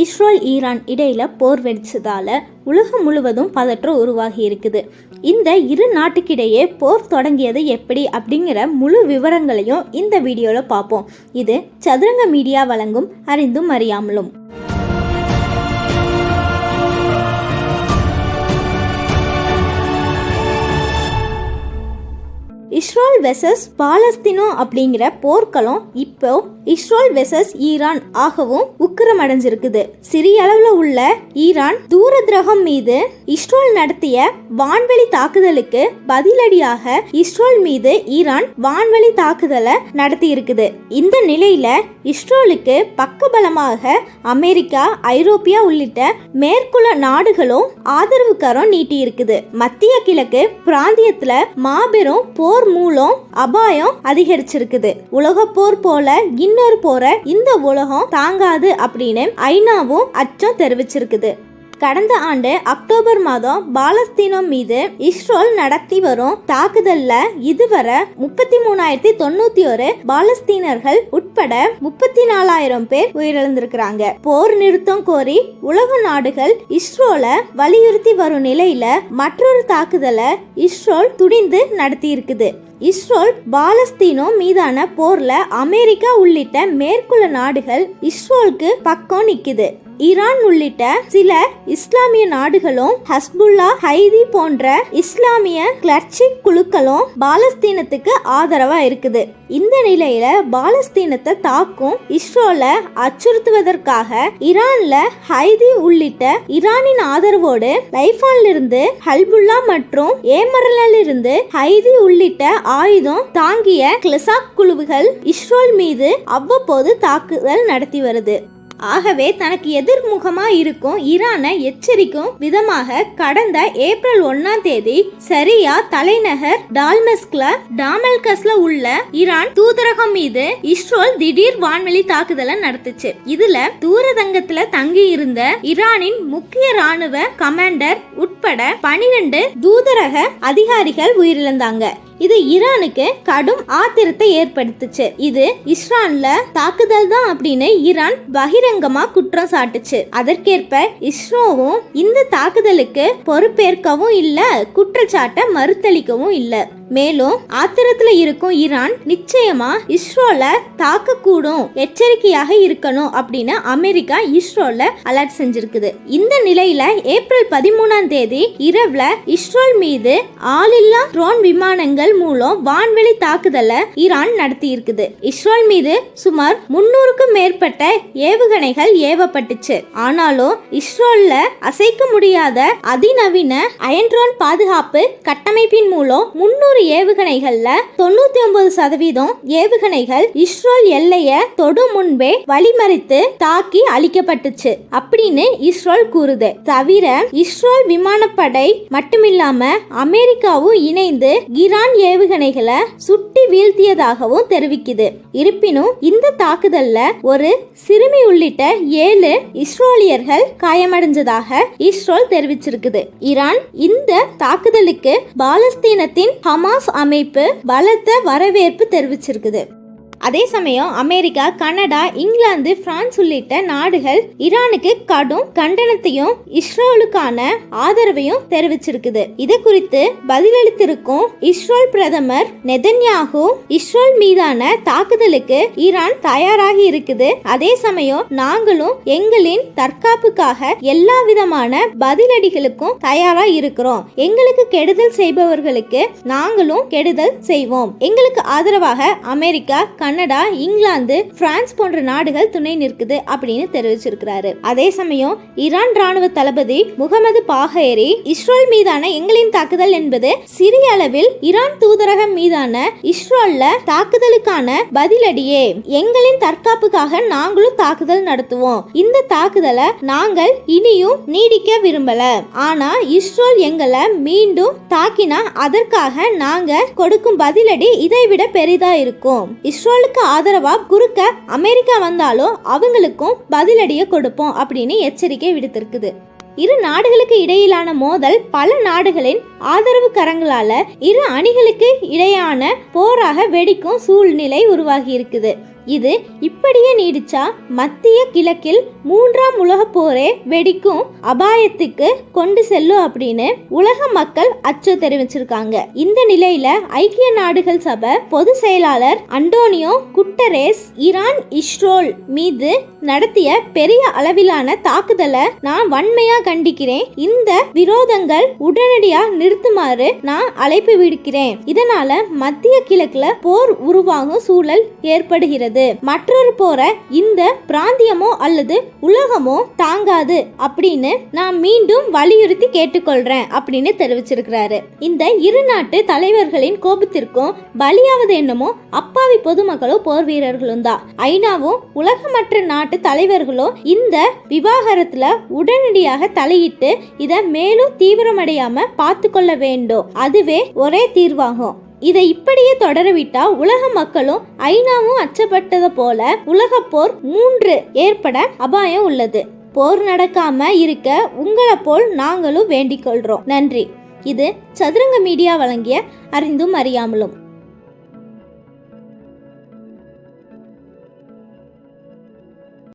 Israel Iran இடையில போர் வெடிச்சதால உலகம் முழுவதும் பதற்றம் உருவாகி இருக்குது. இந்த இரு நாட்டுக்கிடையே போர் தொடங்கியது எப்படி அப்படிங்கிற முழு விவரங்களையும் இந்த வீடியோல பார்ப்போம். இது சதுரங்க மீடியா வழங்கும் அறிந்தும் அறியாமலும். இஸ்ரேல் வெர்சஸ் பாலஸ்தீனோ அப்படிங்கிற போர்க்களம் இப்போ இஸ்ரேல் வெர்சஸ் ஈரான் ஆகவும் உக்கிரமடைஞ்சிருக்குது. சிறிய அளவுல உள்ள ஈரான் தூர கிரகம் மீது இஸ்ரேல் நடத்திய வான்வெளி தாக்குதலுக்கு பதிலடியாக இஸ்ரேல் மீது ஈரான் வான்வெளி தாக்குதலை நடத்தி இருக்குது. இந்த நிலையில இஸ்ரேலுக்கு பக்கபலமாக அமெரிக்கா, ஐரோப்பியா உள்ளிட்ட மேற்குள்ள நாடுகளும் ஆதரவு கரம் நீட்டி இருக்குது. மத்திய கிழக்கு பிராந்தியத்துல மாபெரும் போர் மூலம் அபாயம் அதிகரிச்சிருக்குது. உலக போர் போல இன்னொரு போரை இந்த உலகம் தாங்காது அப்படின்னு ஐநாவும் அச்சம் தெரிவிச்சிருக்குது. கடந்த ஆண்டு அக்டோபர் மாதம் பாலஸ்தீனோ மீது இஸ்ரேல் நடத்தி வரும் தாக்குதல்ல இதுவரை 33,091 பாலஸ்தீனர்கள் உட்பட 34,000 பேர் உயிரிழந்திருக்கிறாங்க. போர் நிறுத்தம் கோரி உலக நாடுகள் இஸ்ரேலை வலியுறுத்தி வரும் நிலையில மற்றொரு தாக்குதலை இஸ்ரேல் துணிந்து நடத்தி இருக்குது. இஸ்ரேல் பாலஸ்தீனோ மீதான போர்ல அமெரிக்கா உள்ளிட்ட மேற்குள்ள நாடுகள் இஸ்ரேலுக்கு பக்கம் நிக்குது. ஈரான் உள்ளிட்ட சில இஸ்லாமிய நாடுகளும் ஹஸ்புல்லா, ஹைதி போன்ற இஸ்லாமிய கிளர்ச்சி குழுக்களும் பாலஸ்தீனத்துக்கு ஆதரவா இருக்குது. இந்த நிலையில பாலஸ்தீனத்தை தாக்கும் இஸ்ரேலை அச்சுறுத்துவதற்காக ஈரான்ல ஹைதி உள்ளிட்ட ஈரானின் ஆதரவோடு லைஃபான்ல இருந்து ஹல்புல்லா மற்றும் ஏமரலில் இருந்து ஹைதி உள்ளிட்ட ஆயுதம் தாங்கிய கிளசாக் குழுவுகள் இஸ்ரேல் மீது அவ்வப்போது தாக்குதல் நடத்தி வருது. ஆகவே தனக்கு எதிர்முகமா இருக்கும் ஈரானை எச்சரிக்கும் விதமாக கடந்த ஏப்ரல் 1ஆம் தேதி சரியா தலைநகர் டாமஸ்கஸ்ல உள்ள ஈரான் தூதரகம் மீது இஸ்ரேல் திடீர் வான்வெளி தாக்குதலை நடத்துச்சு. இதுல தூரதங்கத்துல தங்கி இருந்த ஈரானின் முக்கிய ராணுவ கமாண்டர் உட்பட 12 தூதரக அதிகாரிகள் உயிரிழந்தாங்க. இது ஈரானுக்கு கடும் ஆத்திரத்தை ஏற்படுத்துச்சு. இது இஸ்ரேல்ல தாக்குதல் தான் அப்படின்னு ஈரான் பகிரங்கமா குற்றம் சாட்டுச்சு. அதற்கேற்ப இஸ்ரோவும் இந்த தாக்குதலுக்கு பொறுப்பேற்கவும் இல்ல, குற்றச்சாட்டை மறுத்தளிக்கவும் இல்ல. மேலும் ஆத்திரத்துல இருக்கும் ஈரான் நிச்சயமா இஸ்ரோல தாக்கக்கூடும், எச்சரிக்கையாக இருக்கணும் அப்படின்னு அமெரிக்கா இஸ்ரோல அலர்ட் செஞ்சிருக்குது. இந்த நிலையில ஏப்ரல் 13ஆம் தேதி இரவுல இஸ்ரேல் மீது ஆளில்லா ட்ரோன் விமானங்கள் மூலம் வான்வெளி தாக்குதலை ஈரான் நடத்தி இருக்குது. இஸ்ரேல் மீது சுமார் 300க்கும் மேற்பட்ட ஏவுகணைகள் ஏவப்பட்டுச்சு. ஆனாலும் இஸ்ரேல்ல அசைக்க முடியாத அதிநவீன அயன்ட்ரோன் பாதுகாப்பு கட்டமைப்பின் மூலம் 300 ஏவுகணைகள்ல 99% ஏவுகணைகள் இஸ்ரேல் எல்லையை தொடு முன்பே வழிமறித்து தாக்கி அழிக்கப்பட்டுச்சு அப்படின்னு இஸ்ரேல் கூறுது. தவிர இஸ்ரேல் விமானப்படை மட்டுமில்லாம அமெரிக்காவும் இணைந்து ஈரான் ஏவுகணைகளை சுட்டி வீழ்த்தியதாகவும் தெரிவிக்குது. இருப்பினும் இந்த தாக்குதல்ல ஒரு சிறுமி உள்ளிட்ட 7 இஸ்ரேலியர்கள் காயமடைஞ்சதாக இஸ்ரேல் தெரிவிச்சிருக்குது. ஈரான் இந்த தாக்குதலுக்கு பாலஸ்தீனத்தின் ஹமாஸ் அமைப்பு பலத்த வரவேற்பு தெரிவிச்சிருக்குது. அதே சமயம் அமெரிக்கா, கனடா, இங்கிலாந்து, பிரான்ஸ் உள்ளிட்ட நாடுகள் ஈரானுக்கு கடும் கண்டனத்தையும் இஸ்ரேலுக்கான ஆதரவையும் தெரிவிச்சிருக்குது. இது குறித்து பதிலளித்திருக்கும் இஸ்ரேல் பிரதமர் நெதன்யாகு இஸ்ரேல் மீதான தாக்குதலுக்கு ஈரான் தயாராகி இருக்குது. அதே சமயம் நாங்களும் எங்களின் தற்காப்புக்காக எல்லா விதமான பதிலடிகளுக்கும் தயாரா இருக்கிறோம். எங்களுக்கு கெடுதல் செய்பவர்களுக்கு நாங்களும் கெடுதல் செய்வோம். எங்களுக்கு ஆதரவாக அமெரிக்கா, கனடா, இங்கிலாந்து, பிரான்ஸ் போன்ற நாடுகள் துணை நிற்குது அப்படின்னு தெரிவிச்சிருக்கிறாரு. அதே சமயம் ஈரான் ராணுவ தளபதி முகமது பாகேரி இஸ்ரேல் மீதான எங்களின் தாக்குதல் என்பது சிறிய அளவில் ஈரான் தூதரகம் மீதான இஸ்ரேல்ல தாக்குதலுக்கான பதிலடியே. எங்களின் தற்காப்புக்காக நாங்களும் தாக்குதல் நடத்துவோம். இந்த தாக்குதலை நாங்கள் இனியும் நீடிக்க விரும்பல. ஆனா இஸ்ரேல் எங்களை மீண்டும் தாக்கினா அதற்காக நாங்க கொடுக்கும் பதிலடி இதைவிட பெரிதா இருக்கும். இஸ்ரேல் ஆதரவா குறுக்க அமெரிக்கா வந்தாலும் அவங்களுக்கும் பதிலடியை கொடுப்போம் அப்படின்னு எச்சரிக்கை விடுத்திருக்குது. இரு நாடுகளுக்கு இடையிலான மோதல் பல நாடுகளின் ஆதரவு கரங்களால இரு அணிகளுக்கு இடையான போராக வெடிக்கும் சூழ்நிலை உருவாகி இருக்குது. இது இப்படியே நீடிச்சா மத்திய கிழக்கில் 3ஆம் உலக போரே வெடிக்கும் அபாயத்துக்கு கொண்டு செல்லும் அப்படின்னு உலக மக்கள் அச்சம் தெரிவிச்சிருக்காங்க. இந்த நிலையில ஐக்கிய நாடுகள் சபை பொது செயலாளர் அண்டோனியோ குட்டரேஸ் ஈரான் இஸ்ரேல் மீது நடத்திய பெரிய அளவிலான தாக்குதலை நான் வன்மையா கண்டிக்கிறேன். இந்த விரோதங்கள் உடனடியா நிறுத்துமாறு நான் அழைப்பு விடுக்கிறேன். இதனால மத்திய கிழக்குல போர் உருவாகும் சூழல் ஏற்படுகிறது. மற்றொரு போரை இந்த பிராந்தியமோ அல்லது உலகமோ தாங்காது அப்படின்னு நான் மீண்டும் வலியுறுத்தி கேட்டுக்கொள்றேன் அப்படின்னு தெரிவிச்சிருக்கிறாரு. இந்த இரு நாட்டு தலைவர்களின் கோபத்திற்கும் பலியாவது என்னமோ அப்பாவி பொதுமக்களும் போர் வீரர்களும் தான். ஐநாவும் உலக மற்ற நாட்டு தலைவர்களும் இந்த விவாகரத்துல உடனடியாக தலையிட்டு இதை மேலும் தீவிரமடையாம பார்த்து கொள்ள வேண்டும். அதுவே ஒரே தீர்வாகும். இதை இப்படியே தொடரவிட்டா உலக மக்களும் ஐநாவும் அச்சப்பட்டது போல உலக போர் 3 ஏற்பட அபாயம் உள்ளது. போர் நடக்காம இருக்க உங்களை போல் நாங்களும் வேண்டிக் கொள்றோம். நன்றி. இது சதுரங்க மீடியா வழங்கிய அறிந்தும் அறியாமலும்.